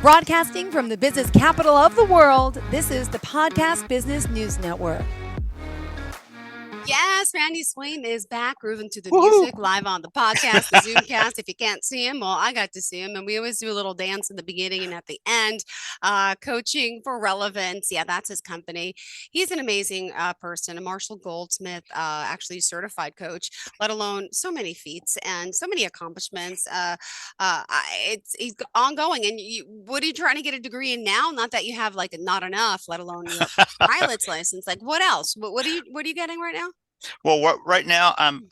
Broadcasting from the business capital of the world, this is the Podcast Business News Network. Yes, Randy Swaim is back, grooving to the Woohoo! music live on the podcast, the Zoomcast. If you can't see him, well, I got to see him, and we always do a little dance in the beginning and at the end. Coaching for relevance, yeah, that's his company. He's an amazing person, a Marshall Goldsmith, actually certified coach. Let alone so many feats and so many accomplishments. It's ongoing. And what are you trying to get a degree in now? Not that you have like not enough, let alone your pilot's license. Like what else? What are you getting right now? Well, right now I'm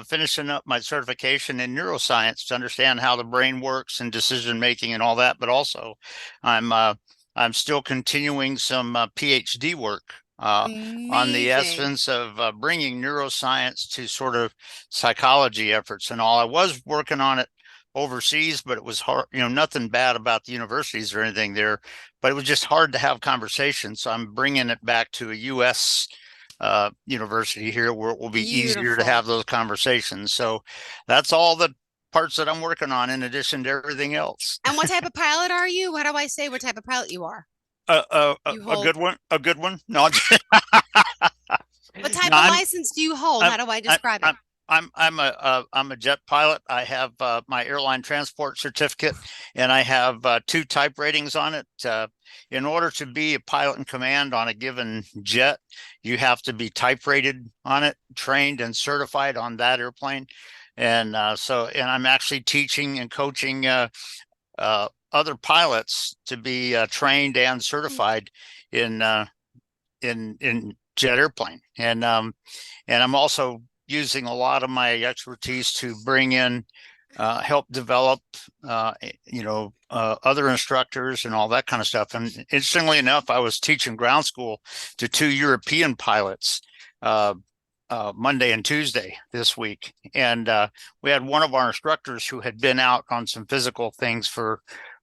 finishing up my certification in neuroscience to understand how the brain works and decision making and all that. But also, I'm uh, I'm still continuing some PhD work on the Amazing. essence of bringing neuroscience to sort of psychology efforts and all. I was working on it overseas, but it was hard. Nothing bad about the universities or anything there, but it was just hard to have conversations. So I'm bringing it back to a U.S. University here where it will be easier to Beautiful. have those conversations. So that's all the parts that I'm working on in addition to everything else. And what type of pilot are you? How do I say what type of pilot you are? You A good hold. one, a good one. No, What no, type of license do you hold? I'm, How do I I'm, describe it? I'm, I'm a jet pilot. I have my airline transport certificate, and I have two type ratings on it. In order to be a pilot in command on a given jet, you have to be type rated on it, trained and certified on that airplane. And I'm actually teaching and coaching other pilots to be trained and certified in in jet airplane. And I'm also using a lot of my expertise to bring in help develop other instructors and all that kind of stuff. And interestingly enough, I was teaching ground school to two European pilots uh, Monday and Tuesday this week, and we had one of our instructors who had been out on some physical things for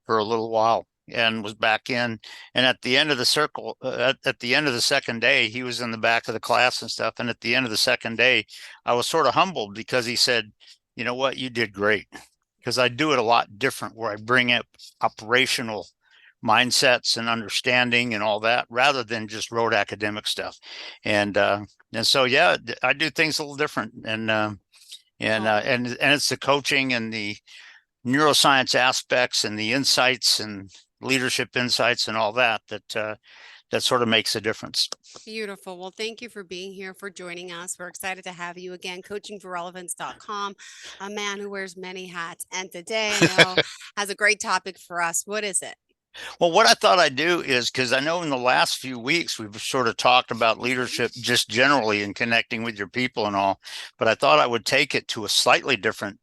a little while and was back in. And at the end of the circle, at the end of the second day, he was in the back of the class and stuff. And at the end of the second day, I was sort of humbled because he said, "You know what, you did great." Because I do it a lot different, where I bring up operational mindsets and understanding and all that, rather than just rote academic stuff. And uh, and so yeah, I do things a little different. And it's the coaching and the neuroscience aspects and the insights and leadership insights and all that sort of makes a difference. Beautiful. Well, thank you for being here, for joining us. We're excited to have you again. Coachingforrelevance.com, a man who wears many hats. And today I know has a great topic for us. What is it? Well, what I thought I'd do is, because I know in the last few weeks we've sort of talked about leadership just generally and connecting with your people and all, but I thought I would take it to a slightly different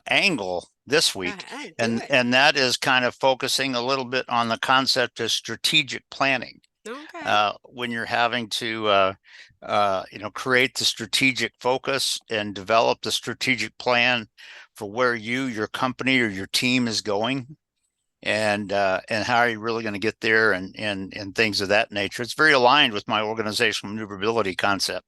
angle this Go week, ahead, do and it. and that is kind of focusing a little bit on the concept of strategic planning. Okay. When you're having to create the strategic focus and develop the strategic plan for where your company or your team is going, and how are you really going to get there, and things of that nature. It's very aligned with my organizational maneuverability concept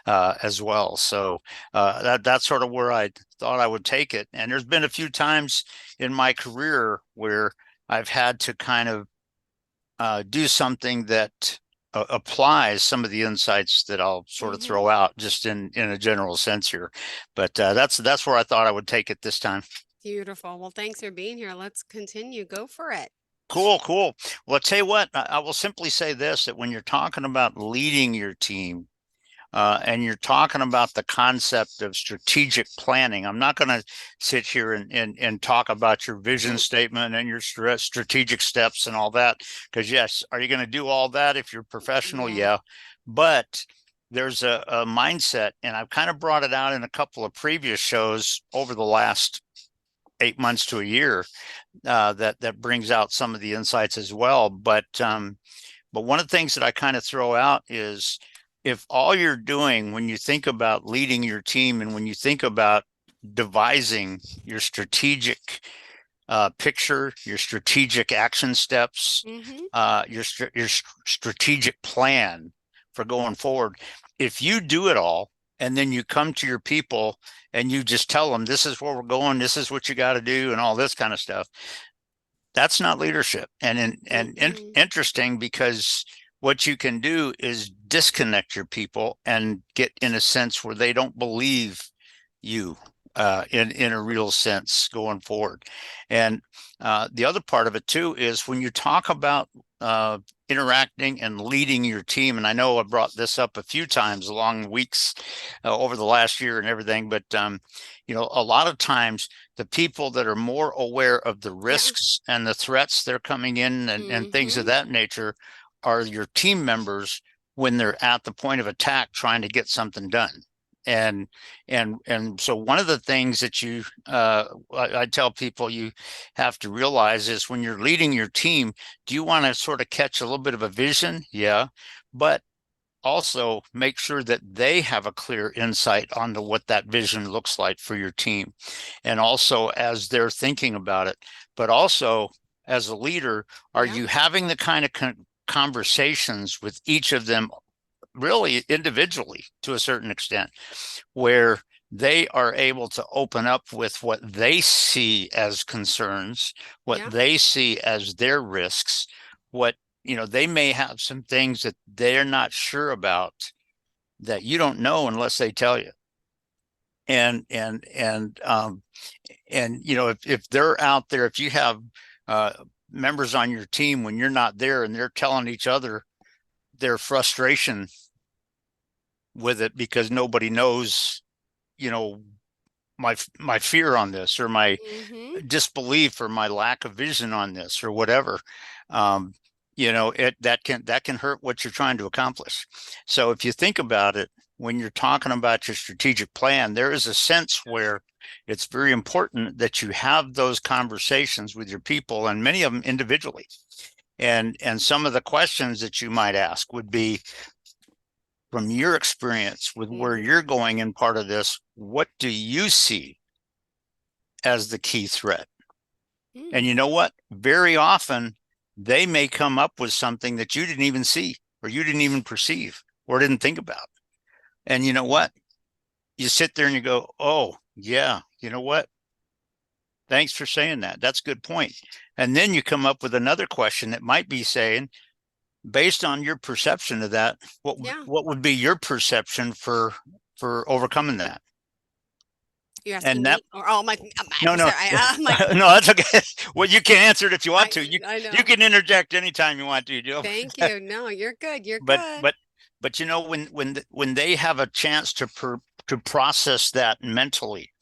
as well. So that's sort of where I thought I would take it. And there's been a few times in my career where I've had to kind of do something that applies some of the insights that I'll sort of Hmm. throw out just in a general sense here. But that's where I thought I would take it this time. Beautiful. Well, thanks for being here. Let's continue. Go for it. Cool, cool. Well, I'll tell you what, I will simply say this, that when you're talking about leading your team, and you're talking about the concept of strategic planning, I'm not going to sit here and talk about your vision statement and your strategic steps and all that, because yes, are you going to do all that if you're professional? Yeah. Yeah. But there's a mindset, and I've kind of brought it out in a couple of previous shows over the last 8 months to a year, that brings out some of the insights as well. But one of the things that I kind of throw out is, if all you're doing when you think about leading your team and when you think about devising your strategic picture, your strategic action steps, Hmm. your strategic plan for going forward. If you do it all and then you come to your people and you just tell them, this is where we're going, this is what you got to do, and all this kind of stuff, That's not leadership. And Mm-mm. interesting, because what you can do is disconnect your people and get in a sense where they don't believe you in a real sense going forward. And the other part of it too is when you talk about interacting and leading your team, and I know I brought this up a few times along weeks over the last year and everything, but a lot of times the people that are more aware of the Yeah. risks and the threats that are coming in and things of that nature are your team members when they're at the point of attack trying to get something done. And so one of the things that I tell people you have to realize is when you're leading your team, do you want to sort of catch a little bit of a vision? Yeah, but also make sure that they have a clear insight onto what that vision looks like for your team. And also as they're thinking about it, but also as a leader, are Yeah. you having the kind of conversations with each of them really individually to a certain extent, where they are able to open up with what they see as concerns, what Yeah. they see as their risks, what they may have some things that they're not sure about that you don't know unless they tell you. And if they're out there, if you have members on your team when you're not there and they're telling each other their frustration with it because nobody knows, my fear on this, or my Mm-hmm. disbelief, or my lack of vision on this, or whatever, that can hurt what you're trying to accomplish. So if you think about it, when you're talking about your strategic plan, there is a sense where it's very important that you have those conversations with your people, and many of them individually. And some of the questions that you might ask would be, from your experience with where you're going in part of this, what do you see as the key threat? And you know what? Very often they may come up with something that you didn't even see, or you didn't even perceive, or didn't think about. And you know what? You sit there and you go, oh, yeah, you know what? Thanks for saying that. That's a good point. And then you come up with another question that might be saying, based on your perception of that, Yeah. what would be your perception for overcoming that? You're asking And that me, or oh my, no, no, I'm like, no, that's okay. Well, you can answer it if you want to. I You know. can interject anytime you want to. Thank you. No, you're good. You're But good. when they have a chance to process that mentally,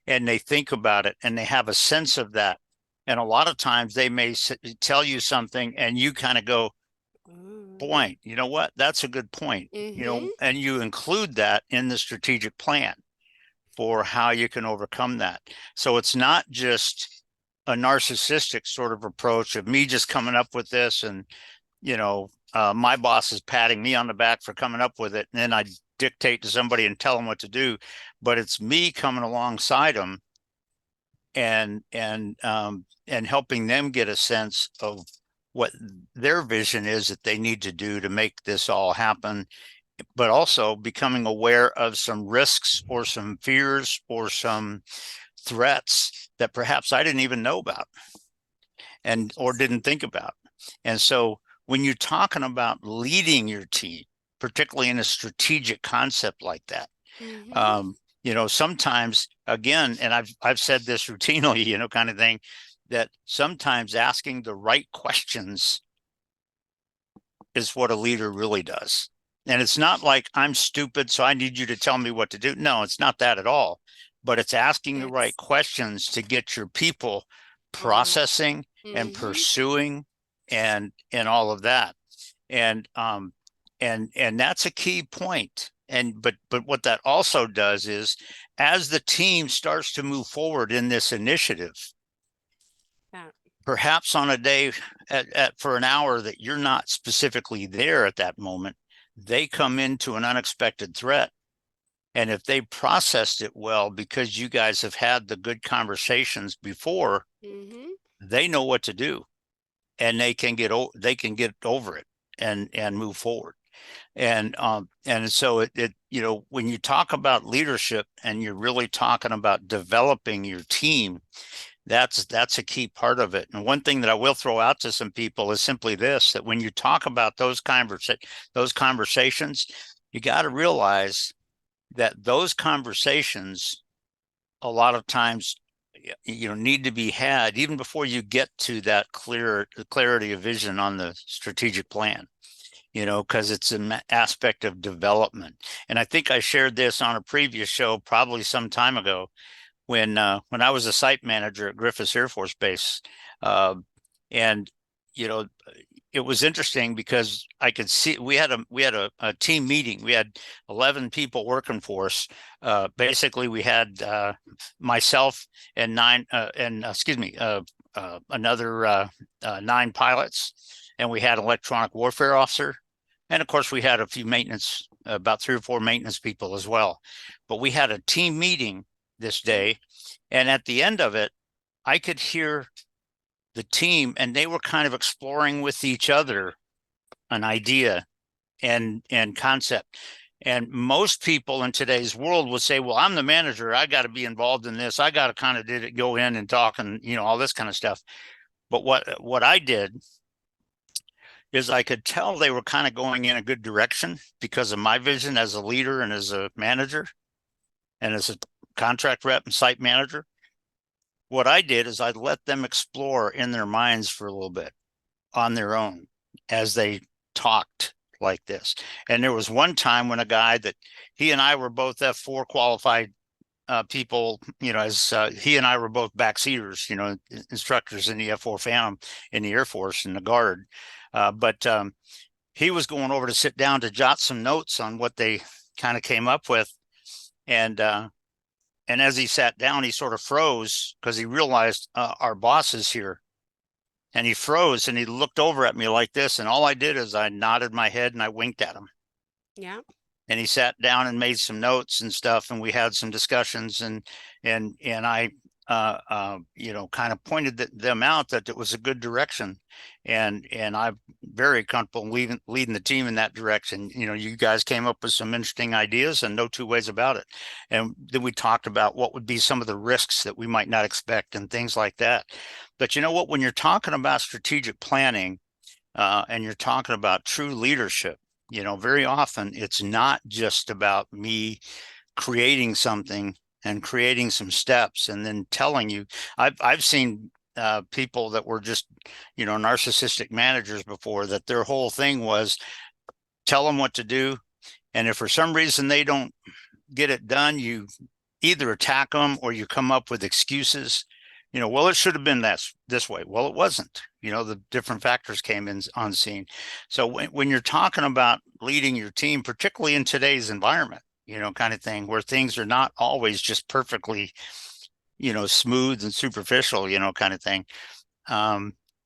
and they think about it, and they have a sense of that, and a lot of times they may tell you something, and you kind of go, point, you know what? That's a good point. Mm-hmm. And you include that in the strategic plan for how you can overcome that. So it's not just a narcissistic sort of approach of me just coming up with this, and my boss is patting me on the back for coming up with it, and then I dictate to somebody and tell them what to do. But it's me coming alongside them and helping them get a sense of what their vision is that they need to do to make this all happen, but also becoming aware of some risks or some fears or some threats that perhaps I didn't even know about or didn't think about. And so when you're talking about leading your team, particularly in a strategic concept like that, sometimes, again, and I've said this routinely, kind of thing, that sometimes asking the right questions is what a leader really does. And it's not like I'm stupid, so I need you to tell me what to do. No, it's not that at all. But it's asking the right questions to get your people processing and pursuing and all of that. And that's a key point. But what that also does is, as the team starts to move forward in this initiative, perhaps on a day for an hour that you're not specifically there at that moment, they come into an unexpected threat. And if they processed it well, because you guys have had the good conversations before, they know what to do, and they can get over it and move forward. And so it when you talk about leadership and you're really talking about developing your team, That's a key part of it. And one thing that I will throw out to some people is simply this, that when you talk about those conversations, you got to realize that those conversations a lot of times need to be had even before you get to that clarity of vision on the strategic plan, because it's an aspect of development. And I think I shared this on a previous show probably some time ago when I was a site manager at Griffiths Air Force Base. And it was interesting because I could see we had a team meeting. We had 11 people working for us. Basically, we had myself and another 9 pilots, and we had an electronic warfare officer, and of course we had a few maintenance, about 3 or 4 maintenance people as well. But we had a team meeting this day, and at the end of it, I could hear the team, and they were kind of exploring with each other an idea and concept. And most people in today's world would say, well, I'm the manager, I got to be involved in this, I got to kind of go in and talk and all this kind of stuff. But what I did is I could tell they were kind of going in a good direction because of my vision as a leader and as a manager and as a contract rep and site manager. What I did is I let them explore in their minds for a little bit on their own as they talked like this. And there was one time when a guy that he and I were both F4 qualified people, as he and I were both backseaters, instructors in the F4 Phantom in the Air Force in the Guard. But he was going over to sit down to jot some notes on what they kind of came up with. And as he sat down, he sort of froze because he realized our boss is here. And he froze and he looked over at me like this. And all I did is I nodded my head and I winked at him. Yeah. And he sat down and made some notes and stuff. And we had some discussions and I, kind of pointed them out that it was a good direction. And I'm very comfortable leading the team in that direction. You guys came up with some interesting ideas and no two ways about it. And then we talked about what would be some of the risks that we might not expect and things like that. But you know what, when you're talking about strategic planning and you're talking about true leadership, very often it's not just about me creating something and creating some steps and then telling you. I've seen people that were just, narcissistic managers before, that their whole thing was tell them what to do. And if for some reason they don't get it done, you either attack them or you come up with excuses. Well, it should have been this way. Well, it wasn't. The different factors came in on scene. So when you're talking about leading your team, particularly in today's environment, kind of thing, where things are not always just perfectly, smooth and superficial, kind of thing.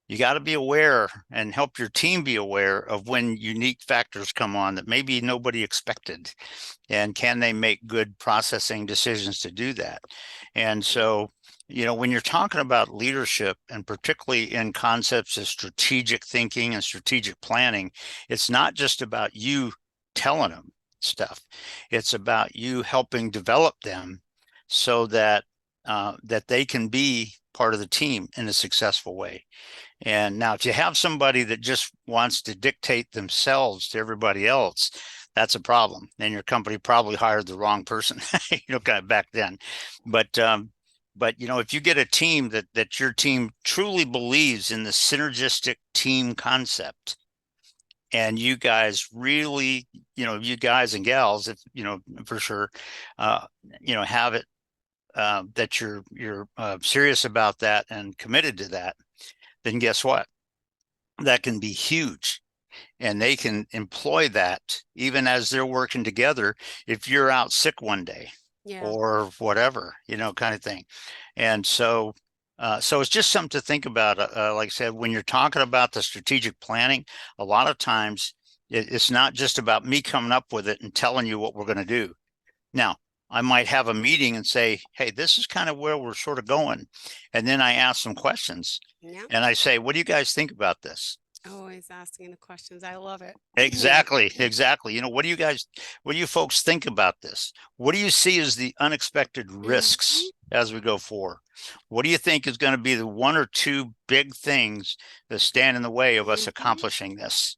You got to be aware and help your team be aware of when unique factors come on that maybe nobody expected. And can they make good processing decisions to do that? And so, when you're talking about leadership, and particularly in concepts of strategic thinking and strategic planning, it's not just about you telling them stuff. It's about you helping develop them so that they can be part of the team in a successful way. And now, if you have somebody that just wants to dictate themselves to everybody else, that's a problem. And your company probably hired the wrong person, kind of back then. But if you get a team that your team truly believes in the synergistic team concept, and you guys really, you guys and gals, if for sure, have it that you're serious about that and committed to that, then guess what? That can be huge. And they can employ that even as they're working together if you're out sick one day. Yeah. Or whatever, kind of thing. And so it's just something to think about. Like I said, when you're talking about the strategic planning, a lot of times it's not just about me coming up with it and telling you what we're going to do. Now, I might have a meeting and say, hey, this is kind of where we're sort of going. And then I ask some questions. Yeah. And I say, what do you guys think about this? Always asking the questions. I love it. Exactly. What do you folks think about this? What do you see as the unexpected risks as we go forward? What do you think is going to be the one or two big things that stand in the way of us accomplishing this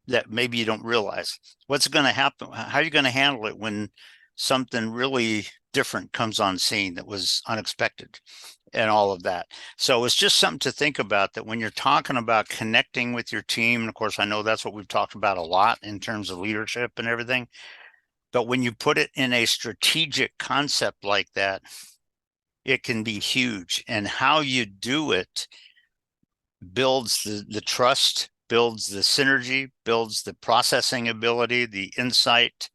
that maybe you don't realize? What's going to happen? How are you going to handle it when something really different comes on scene that was unexpected and all of that? So it's just something to think about, that when you're talking about connecting with your team, and of course, I know that's what we've talked about a lot in terms of leadership and everything, but when you put it in a strategic concept like that, it can be huge. And how you do it builds the trust, builds the synergy, builds the processing ability, the insight,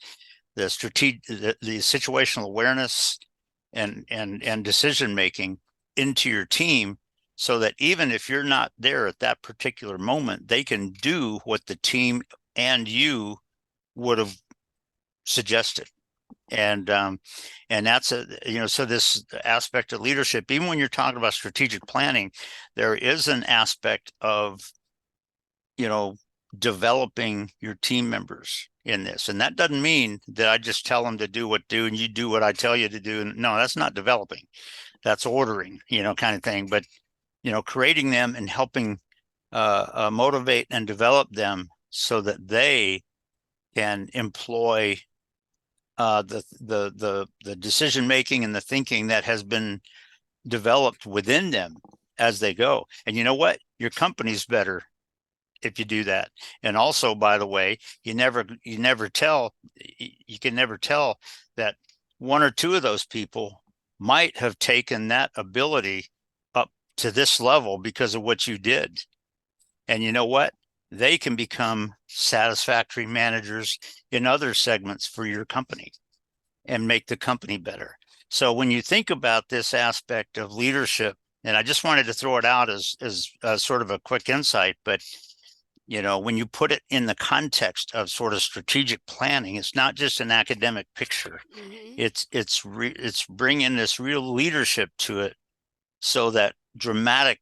the strategic, the situational awareness, and decision making into your team, so that even if you're not there at that particular moment, they can do what the team and you would have suggested. And that's so this aspect of leadership, even when you're talking about strategic planning, there is an aspect of developing your team members in this. And that doesn't mean that I just tell them to do and you do what I tell you to do. No, that's not developing. That's ordering, kind of thing. But creating them and helping motivate and develop them so that they can employ the decision making and the thinking that has been developed within them as they go. And you know what? Your company's better if you do that. And also, by the way, you can never tell that one or two of those people might have taken that ability up to this level because of what you did. And you know what? They can become satisfactory managers in other segments for your company and make the company better. So when you think about this aspect of leadership, and I just wanted to throw it out as sort of a quick insight, but when you put it in the context of sort of strategic planning, it's not just an academic picture. It's bringing this real leadership to it, so that dramatic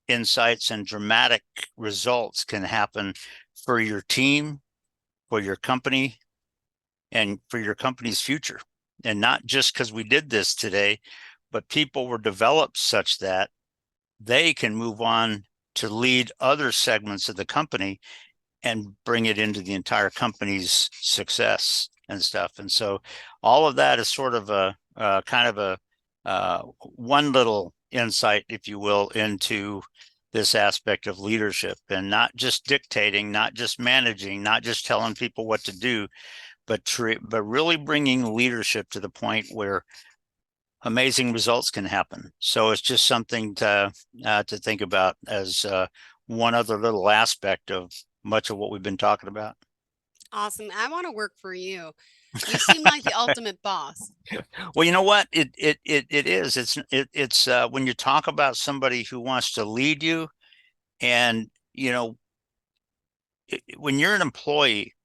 insights and dramatic results can happen for your team, for your company, and for your company's future. And not just because we did this today, but people were developed such that they can move on to lead other segments of the company and bring it into the entire company's success and stuff. And so all of that is sort of a kind of a one little insight, if you will, into this aspect of leadership, and not just dictating, not just managing, not just telling people what to do, but really bringing leadership to the point where amazing results can happen. So it's just something to think about as one other little aspect of much of what we've been talking about. Awesome. I want to work for you. You seem like the ultimate boss. Well, you know what? It is. It's when you talk about somebody who wants to lead you, and when you're an employee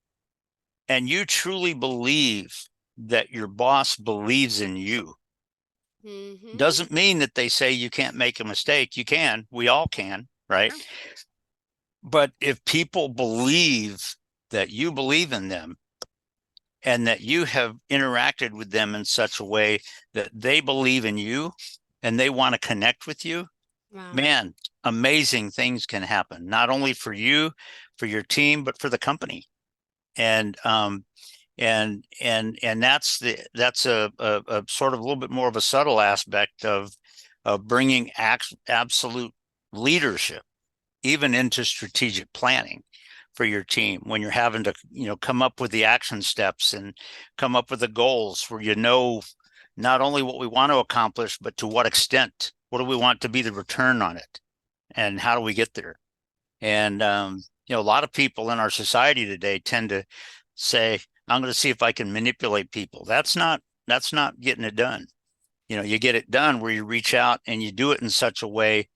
and you truly believe that your boss believes in you, doesn't mean that they say you can't make a mistake. You can. We all can, right? Sure. But if people believe that you believe in them, and that you have interacted with them in such a way that they believe in you and they want to connect with you, wow, man, amazing things can happen, not only for you, for your team, but for the company. And that's a sort of a little bit more of a subtle aspect of bringing absolute leadership even into strategic planning for your team, when you're having to come up with the action steps and come up with the goals, where not only what we want to accomplish, but to what extent. What do we want to be the return on it, and how do we get there? And a lot of people in our society today tend to say, I'm going to see if I can manipulate people. That's not getting it done. You get it done where you reach out and you do it in such a way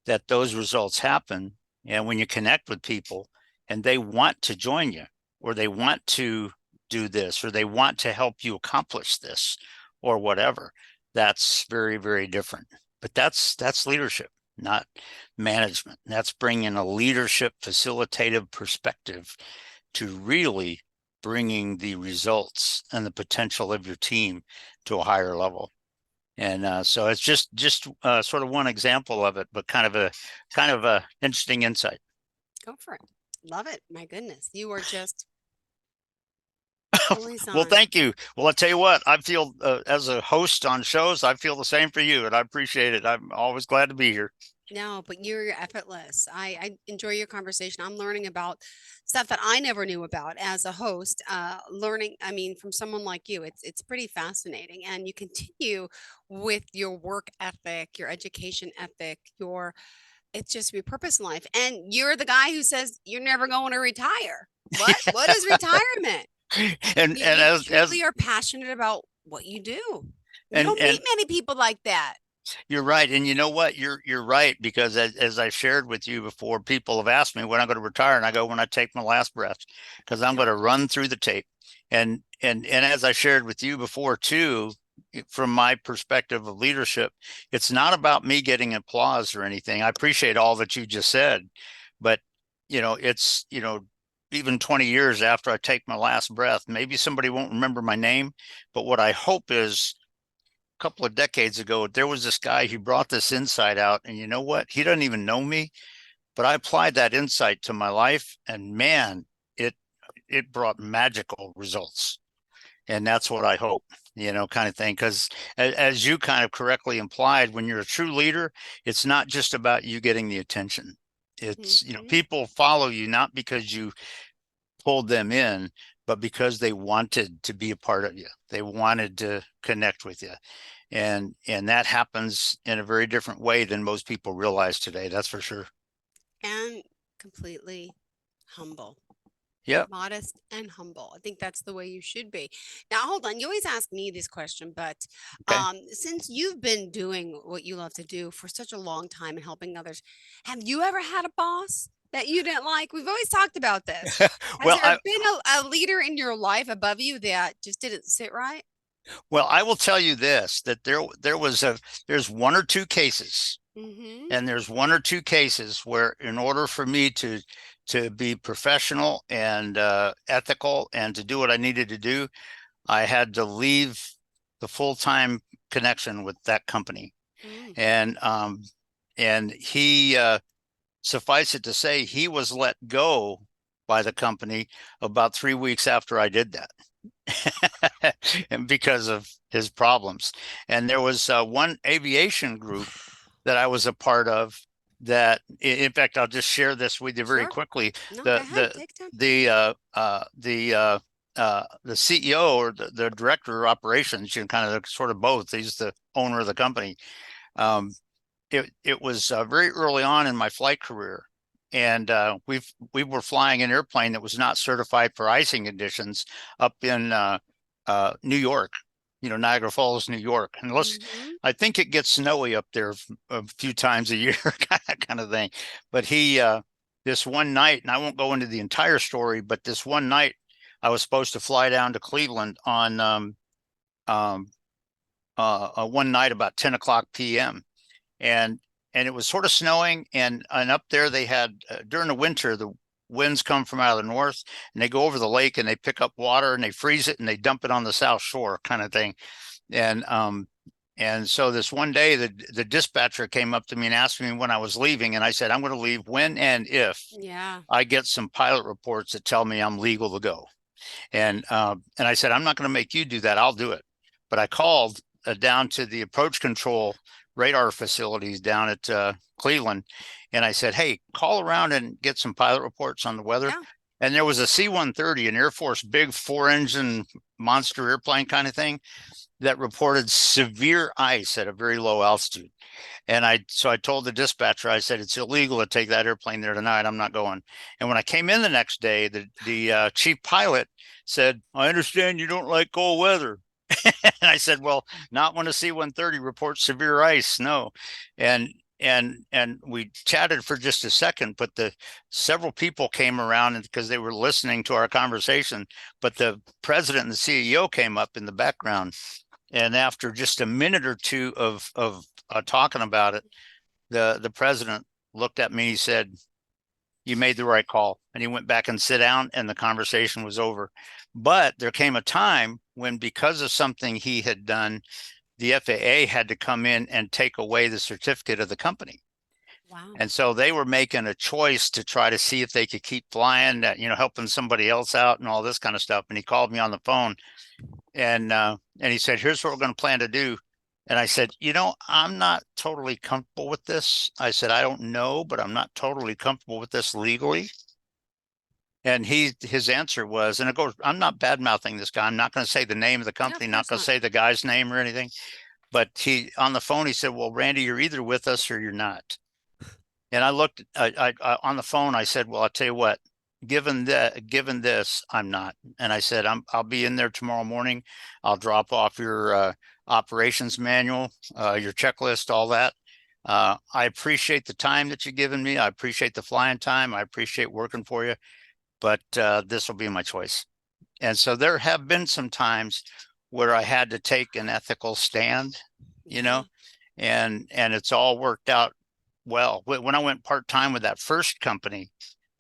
that those results happen. And when you connect with people and they want to join you, or they want to do this, or they want to help you accomplish this, or whatever, that's very, very different. But that's leadership, not management. That's bringing a leadership facilitative perspective to really bringing the results and the potential of your team to a higher level. And so it's just sort of one example of it, but kind of a interesting insight. Go for it. Love it. My goodness. You are just always Well, on. thank you. Well, I'll tell you what, I feel as a host on shows, I feel the same for you, and I appreciate it. I'm always glad to be here. No, but you're effortless. I enjoy your conversation. I'm learning about stuff that I never knew about as a host. Learning, I mean, from someone like you, it's pretty fascinating. And you continue with your work ethic, your education ethic, your it's just your purpose in life. And you're the guy who says you're never going to retire. What is retirement? And You and you as truly are passionate about what you do. You and don't meet many people like that. you're right. And you know what? You're right, because as I shared with you before, people have asked me when I'm going to retire, and I go, when I take my last breath, because I'm Yeah. going to run through the tape. And as I shared with you before too, from my perspective of leadership, it's not about me getting applause or anything. I appreciate all that you just said, but it's even 20 years after I take my last breath, maybe somebody won't remember my name, but what I hope is, couple of decades ago, there was this guy, he brought this insight out, and you know what? He doesn't even know me, but I applied that insight to my life, and man, it it brought magical results. And that's what I hope, kind of thing. Because as you kind of correctly implied, when you're a true leader, it's not just about you getting the attention. It's, Mhm. people follow you not because you pulled them in, but because they wanted to be a part of you. They wanted to connect with you. And that happens in a very different way than most people realize today. That's for sure. And completely humble. Yep. Modest and humble. I think that's the way you should be. Now, hold on. You always ask me this question, but Okay. since you've been doing what you love to do for such a long time and helping others, have you ever had a boss that you didn't like? We've always talked about this. Has well there i been a leader in your life above you that just didn't sit right? I will tell you this, that there's one or two cases, Mm-hmm. and there's one or two cases where, in order for me to be professional and ethical and to do what I needed to do, I had to leave the full-time connection with that company. Mm. And he suffice it to say, he was let go by the company about 3 weeks after I did that. And because of his problems. And there was one aviation group that I was a part of, that, in fact, I'll just share this with you very Sure. quickly. No, go The ahead. the Take time. the CEO, or the director of operations, kind of sort of both. He's the owner of the company. Um, it was very early on in my flight career, and we were flying an airplane that was not certified for icing conditions up in New York, Niagara Falls, New York. And Mm-hmm. I think it gets snowy up there a few times a year, kind of thing. But this one night, and I won't go into the entire story, but this one night, I was supposed to fly down to Cleveland on um, one night about 10 o'clock p.m. and it was sort of snowing, and up there they had during the winter, the winds come from out of the north, and they go over the lake, and they pick up water, and they freeze it, and they dump it on the south shore, kind of thing. And so this one day, the dispatcher came up to me and asked me when I was leaving, and I said, I'm going to leave when and if Yeah. I get some pilot reports that tell me I'm legal to go. And I said, I'm not going to make you do that. I'll do it. But I called down to the approach control radar facilities down at Cleveland, and I said, hey, call around and get some pilot reports on the weather. Yeah. And there was a C-130, an Air Force big 4-engine monster airplane kind of thing, that reported severe ice at a very low altitude. And so I told the dispatcher, I said, it's illegal to take that airplane there tonight. I'm not going. And when I came in the next day, the chief pilot said, I understand you don't like cold weather. And I said, well, not when a C-130 reports severe ice. No. And we chatted for just a second, but several people came around because they were listening to our conversation. But the president and the CEO came up in the background. And after just a minute or two of talking about it, the president looked at me. He said, you made the right call. And he went back and sit down, and the conversation was over. But there came a time when, because of something he had done, the FAA had to come in and take away the certificate of the company. Wow. And so they were making a choice to try to see if they could keep flying, helping somebody else out and all this kind of stuff. And he called me on the phone and he said, here's what we're going to plan to do. And I said, I'm not totally comfortable with this. I said, I don't know, but I'm not totally comfortable with this legally. And his answer was, and it goes, I'm not bad mouthing this guy. I'm not going to say the name of the company, not going to say the guy's name or anything. But on the phone, he said, well, Randy, you're either with us or you're not. And I looked I on the phone, I said, well, I'll tell you what, given this, I'm not. And I said, I'll be in there tomorrow morning. I'll drop off your operations manual, your checklist, all that. I appreciate the time that you've given me. I appreciate the flying time. I appreciate working for you, but this will be my choice. And so there have been some times where I had to take an ethical stand, and it's all worked out well. When I went part-time with that first company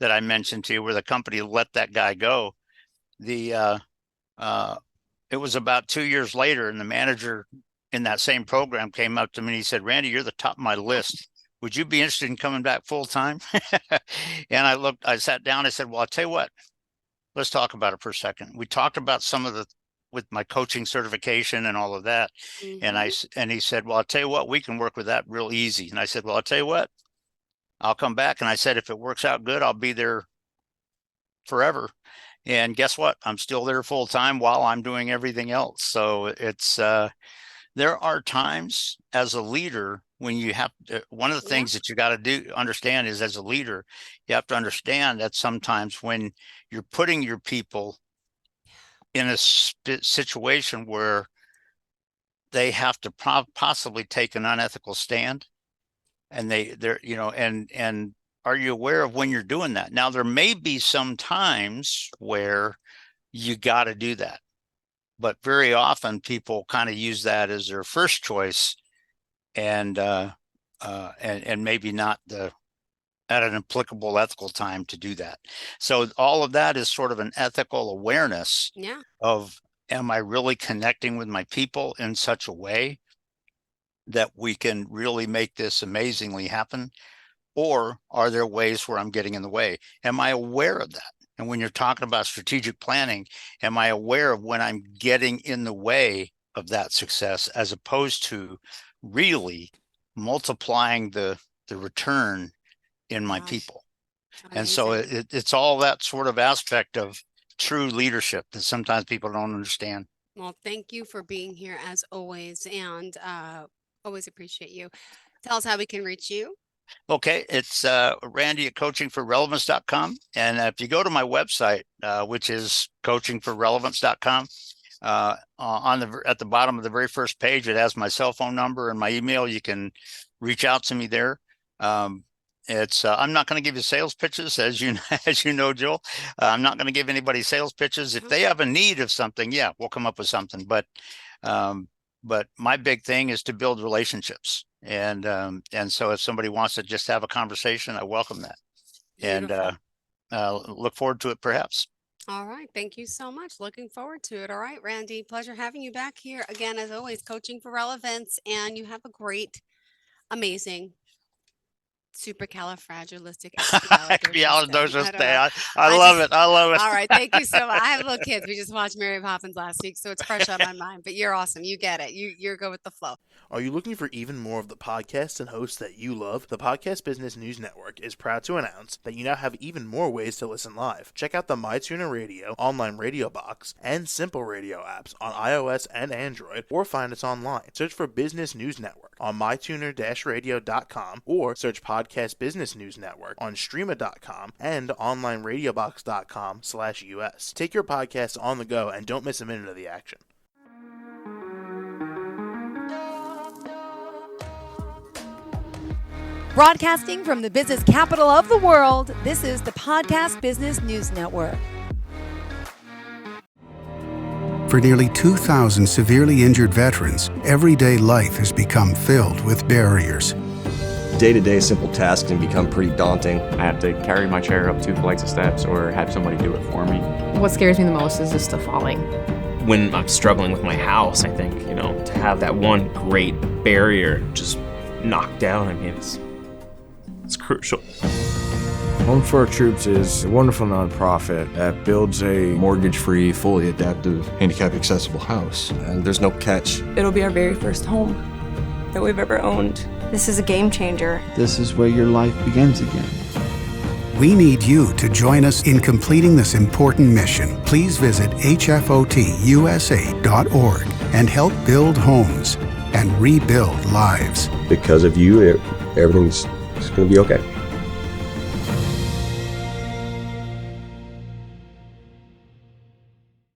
that I mentioned to you, where the company let that guy go, it was about 2 years later, and the manager in that same program came up to me and he said, Randy, you're the top of my list. Would you be interested in coming back full time? And I sat down, I said, well, I'll tell you what, let's talk about it for a second. We talked about with my coaching certification and all of that. Mm-hmm. And he said, well, I'll tell you what, we can work with that real easy. And I said, well, I'll tell you what, I'll come back. And I said, if it works out good, I'll be there forever. And guess what? I'm still there full time while I'm doing everything else. So it's, there are times as a leader when you have to, one of the things that you got to understand is, as a leader, you have to understand that sometimes when you're putting your people in a situation where they have to possibly take an unethical stand, and they're and are you aware of when you're doing that? Now, there may be some times where you got to do that, but very often people kind of use that as their first choice, and maybe not at an applicable ethical time to do that. So all of that is sort of an ethical awareness of, am I really connecting with my people in such a way that we can really make this amazingly happen? Or are there ways where I'm getting in the way? Am I aware of that? And when you're talking about strategic planning, am I aware of when I'm getting in the way of that success, as opposed to really multiplying the return in my people? Amazing. And so it's all that sort of aspect of true leadership that sometimes people don't understand. Well, thank you for being here as always, and always appreciate you. Tell us how we can reach you. Okay, it's Randy at coachingforrelevance.com. And if you go to my website, which is coachingforrelevance.com, at the bottom of the very first page, it has my cell phone number and my email. You can reach out to me there. I'm not going to give you sales pitches, as you know, Jill. I'm not going to give anybody sales pitches. If they have a need of something, we'll come up with something. But my big thing is to build relationships. And so if somebody wants to just have a conversation, I welcome that. Beautiful. And look forward to it, perhaps. All right. Thank you so much. Looking forward to it. All right, Randy, pleasure having you back here again, as always, Coaching for Relevance. And you have a great, amazing, supercalifragilisticexpialidocious. I love it. I love it. All right. Thank you so much. I have little kids. We just watched Mary Poppins last week, so it's fresh on my mind. But you're awesome. You get it. You're good with the flow. Are you looking for even more of the podcasts and hosts that you love? The Podcast Business News Network is proud to announce that you now have even more ways to listen live. Check out the MyTuner Radio, online radio box, and Simple Radio apps on iOS and Android, or find us online. Search for Business News Network on mytuner-radio.com, or search Podcast Business News Network on streama.com and onlineradiobox.com/US. Take your podcast on the go and don't miss a minute of the action. Broadcasting from the business capital of the world, this is the Podcast Business News Network. For nearly 2,000 severely injured veterans, everyday life has become filled with barriers. Day-to-day simple tasks can become pretty daunting. I have to carry my chair up 2 flights of steps or have somebody do it for me. What scares me the most is just the falling. When I'm struggling with my house, I think, to have that one great barrier just knocked down, I mean, it's crucial. Home for Our Troops is a wonderful nonprofit that builds a mortgage-free, fully adaptive, handicap-accessible house. And there's no catch. It'll be our very first home that we've ever owned. This is a game changer. This is where your life begins again. We need you to join us in completing this important mission. Please visit hfotusa.org and help build homes and rebuild lives. Because of you, everything's going to be okay.